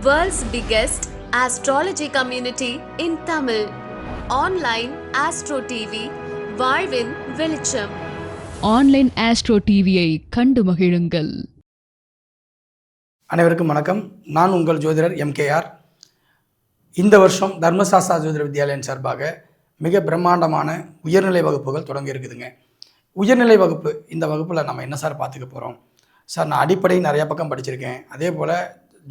World's biggest astrology community in Tamil. Online Astro TV, வாழ்வின் வெளிச்சம். Online astro டிவியை கண்டு மகிழுங்கள். அனைவருக்கும் வணக்கம். நான் உங்கள் ஜோதிடர் MKR. இந்த வருஷம் தர்மசாஸ்திரா ஜோதிட வித்யாலயம் சார்பாக மிக பிரம்மாண்டமான உயர்நிலை வகுப்புகள் தொடங்கி இருக்குதுங்க. உயர்நிலை வகுப்பு, இந்த வகுப்பில் நம்ம என்ன சார் பார்த்துக்க போகிறோம்? சார், நான் அடிப்படை நிறையா பக்கம் படிச்சிருக்கேன், அதே போல்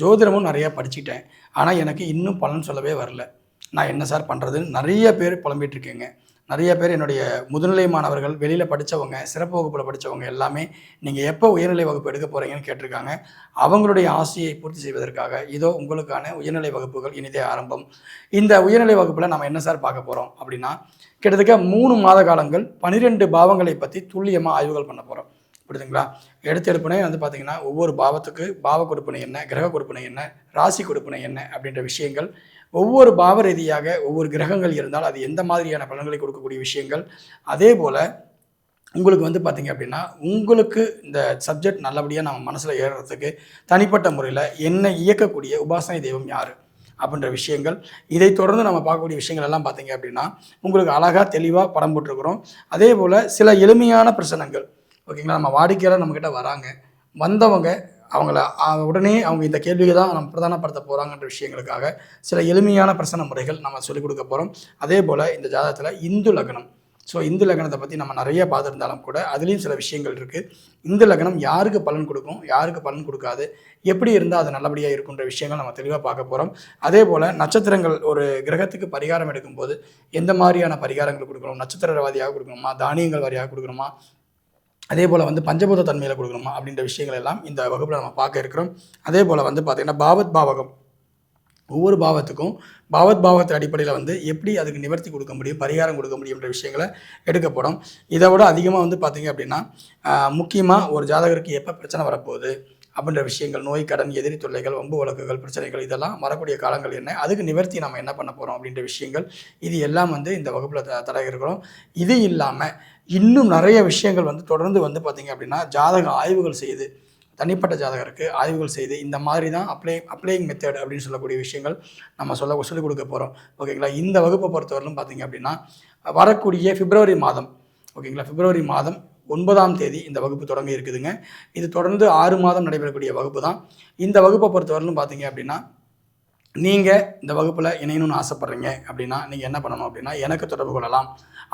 ஜோதிடமும் நிறையா படிச்சுட்டேன், ஆனால் எனக்கு இன்னும் பலன் சொல்லவே வரல, நான் என்ன சார் பண்ணுறதுன்னு நிறைய பேர் புலம்பிகிட்ருக்கேங்க. நிறைய பேர் என்னுடைய முதுநிலை மாணவர்கள், வெளியில் படித்தவங்க, சிறப்பு வகுப்பில் படித்தவங்க எல்லாமே நீங்கள் எப்போ உயர்நிலை வகுப்பு எடுக்க போகிறீங்கன்னு கேட்டிருக்காங்க. அவங்களுடைய ஆசையை பூர்த்தி செய்வதற்காக இதோ உங்களுக்கான உயர்நிலை வகுப்புகள் இனிதே ஆரம்பம். இந்த உயர்நிலை வகுப்பில் நம்ம என்ன சார் பார்க்க போகிறோம் அப்படின்னா, கிட்டத்தட்ட 3 மாத காலங்கள் 12 பாவங்களை பற்றி துல்லியமாக ஆய்வுகள் பண்ண போகிறோம். புரியுதுங்களா? எடுப்புனே பார்த்திங்கன்னா ஒவ்வொரு பாவத்துக்கு பாவ கொடுப்பினை என்ன, கிரக கொடுப்பினை என்ன, ராசி கொடுப்பினை என்ன அப்படின்ற விஷயங்கள், ஒவ்வொரு பாவ ரீதியாக ஒவ்வொரு கிரகங்கள் இருந்தால் அது எந்த மாதிரியான பலன்களை கொடுக்கக்கூடிய விஷயங்கள், அதே போல் உங்களுக்கு பார்த்திங்க அப்படின்னா உங்களுக்கு இந்த சப்ஜெக்ட் நல்லபடியாக நம்ம மனசில் ஏறுறதுக்கு தனிப்பட்ட முறையில் என்னை இயக்கக்கூடிய உபாசனை தெய்வம் யார் அப்படின்ற விஷயங்கள், இதை தொடர்ந்து நம்ம பார்க்கக்கூடிய விஷயங்கள் எல்லாம் பார்த்திங்க அப்படின்னா உங்களுக்கு அழகாக தெளிவாக படம் போட்டிருக்கிறோம். அதே போல் சில எளிமையான பிரச்சனைகள், ஓகேங்களா, நம்ம வாடிக்கையாளர் நம்மக்கிட்ட வராங்க, வந்தவங்க அவங்கள உடனே அவங்க இந்த கேள்வியை தான் நம்ம பிரதானப்படுத்த போகிறாங்கன்ற விஷயங்களுக்காக சில எளிமையான பிரச்சனை முறைகள் நம்ம சொல்லிக் கொடுக்க போகிறோம். அதே போல் இந்த ஜாதகத்தில் இந்து லக்னம், ஸோ இந்து லக்னத்தை பற்றி நம்ம நிறைய பார்த்துருந்தாலும் கூட அதுலேயும் சில விஷயங்கள் இருக்குது. இந்து லக்னம் யாருக்கு பலன் கொடுக்கும், யாருக்கு பலன் கொடுக்காது, எப்படி இருந்தால் அது நல்லபடியாக இருக்குன்ற விஷயங்கள் நம்ம தெளிவாக பார்க்க போகிறோம். அதே போல் நட்சத்திரங்கள், ஒரு கிரகத்துக்கு பரிகாரம் எடுக்கும்போது எந்த மாதிரியான பரிகாரங்கள் கொடுக்கணும், நட்சத்திர வாரியாக கொடுக்கணுமா, தானியங்கள் வாரியாக கொடுக்கணுமா, அதே போல் பஞ்சபூத தன்மையில் கொடுக்கணுமா அப்படின்ற விஷயங்கள் எல்லாம் இந்த வகுப்பில் நம்ம பார்க்க இருக்கிறோம். அதே போல் பார்த்திங்கன்னா பாவத் பாவகம், ஒவ்வொரு பாவத்துக்கும் பாவத்தின் அடிப்படையில் எப்படி அதுக்கு நிவர்த்தி கொடுக்க முடியும், பரிகாரம் கொடுக்க முடியுன்ற விஷயங்களை எடுக்கப்படும். இதை விட அதிகமாக பார்த்திங்க அப்படின்னா முக்கியமாக ஒரு ஜாதகருக்கு எப்போ பிரச்சனை வரப்போகுது அப்படின்ற விஷயங்கள், நோய், கடன், எதிரி தொல்லைகள், வம்பு வழக்குகள், பிரச்சனைகள், இதெல்லாம் வரக்கூடிய காலங்கள் என்ன, அதுக்கு நிவர்த்தி நம்ம என்ன பண்ண போகிறோம் அப்படின்ற விஷயங்கள், இது எல்லாம் இந்த வகுப்பில் தர இருக்கிறோம். இது இல்லாமல் இன்னும் நிறைய விஷயங்கள் தொடர்ந்து பார்த்திங்க அப்படின்னா ஜாதக ஆய்வுகள் செய்து, தனிப்பட்ட ஜாதகருக்கு ஆய்வுகள் செய்து இந்த மாதிரி தான் அப்ளையிங் மெத்தட் அப்படின்னு சொல்லக்கூடிய விஷயங்கள் நம்ம சொல்லிக் கொடுக்க போகிறோம். ஓகேங்களா? இந்த வகுப்பை பொறுத்தவரையிலும் பார்த்திங்க அப்படின்னா வரக்கூடிய பிப்ரவரி மாதம், ஓகேங்களா, பிப்ரவரி மாதம் 9ஆம் தேதி இந்த வகுப்பு தொடங்கி இருக்குதுங்க. இது தொடர்ந்து 6 மாதம் நடைபெறக்கூடிய வகுப்பு தான். இந்த வகுப்பை பொறுத்தவரையிலும் பார்த்திங்க அப்படின்னா நீங்கள் இந்த வகுப்பில் இணையணும்னு ஆசைப்பட்றீங்க அப்படின்னா நீங்கள் என்ன பண்ணணும் அப்படின்னா எனக்கு தொடர்பு கொள்ளலாம்,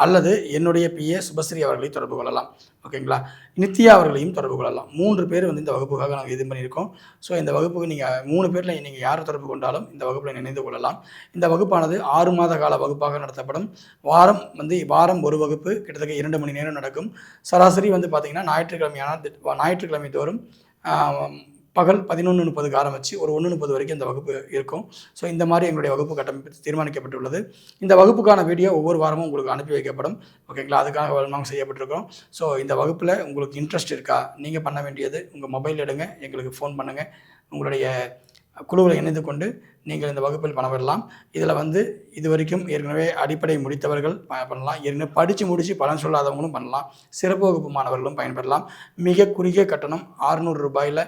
அல்லது என்னுடைய PA சுபஸ்ரீ அவர்களையும் தொடர்பு கொள்ளலாம். ஓகேங்களா? நித்யா அவர்களையும் தொடர்பு கொள்ளலாம். 3 பேர் இந்த வகுப்புக்காக நாங்கள் இது பண்ணியிருக்கோம். ஸோ இந்த வகுப்புக்கு நீங்கள் 3 பேரில் நீங்கள் யாரை தொடர்பு கொண்டாலும் இந்த வகுப்பில் இணைந்து கொள்ளலாம். இந்த வகுப்பானது 6 மாத கால வகுப்பாக நடத்தப்படும். வாரம் ஒரு வகுப்பு கிட்டத்தட்ட 2 மணி நேரம் நடக்கும். சராசரி பார்த்திங்கன்னா ஞாயிற்றுக்கிழமை தோறும் பகல் 11:30 ஆரம்பித்து ஒரு 1:30 வரைக்கும் இந்த வகுப்பு இருக்கும். ஸோ இந்த மாதிரி எங்களுடைய வகுப்பு கட்டமைப்பு தீர்மானிக்கப்பட்டுள்ளது. இந்த வகுப்புக்கான வீடியோ ஒவ்வொரு வாரமும் உங்களுக்கு அனுப்பி வைக்கப்படும். ஓகேங்களா? அதுக்காக நாங்கள் செய்யப்பட்டிருக்கோம். ஸோ இந்த வகுப்பில் உங்களுக்கு இன்ட்ரெஸ்ட் இருக்கா, நீங்கள் பண்ண வேண்டியது உங்கள் மொபைல் எடுங்க, எங்களுக்கு ஃபோன் பண்ணுங்கள், உங்களுடைய குழுவில் இணைந்து கொண்டு நீங்கள் இந்த வகுப்பில் பணம் இதில் இது வரைக்கும் ஏற்கனவே அடிப்படை முடித்தவர்கள் பண்ணலாம், ஏற்கனவே படித்து முடித்து பலன் சொல்லாதவங்களும் பண்ணலாம், சிறப்பு வகுப்பு மாணவர்களும் பயன்பெறலாம். மிக குறுகிய கட்டணம் 600 ரூபாயில்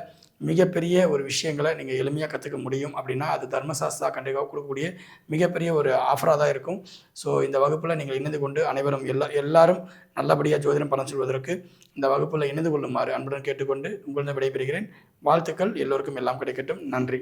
மிகப்பெரிய ஒரு விஷயங்களை நீங்கள் எளிமையாக கற்றுக்க முடியும் அப்படின்னா அது தர்மசாஸ்திரா கண்டிப்பாக கொடுக்கக்கூடிய மிகப்பெரிய ஒரு ஆஃபராக தான் இருக்கும். ஸோ இந்த வகுப்பில் நீங்கள் இணைந்து கொண்டு அனைவரும் எல்லாரும் நல்லபடியாக ஜோதிடம் பலன் சொல்வதற்கு இந்த வகுப்பில் இணைந்து கொள்ளுமாறு அன்புடன் கேட்டுக்கொண்டு உங்களிடம் விடைபெறுகிறேன். வாழ்த்துக்கள், எல்லோருக்கும் எல்லாம் கிடைக்கட்டும். நன்றி.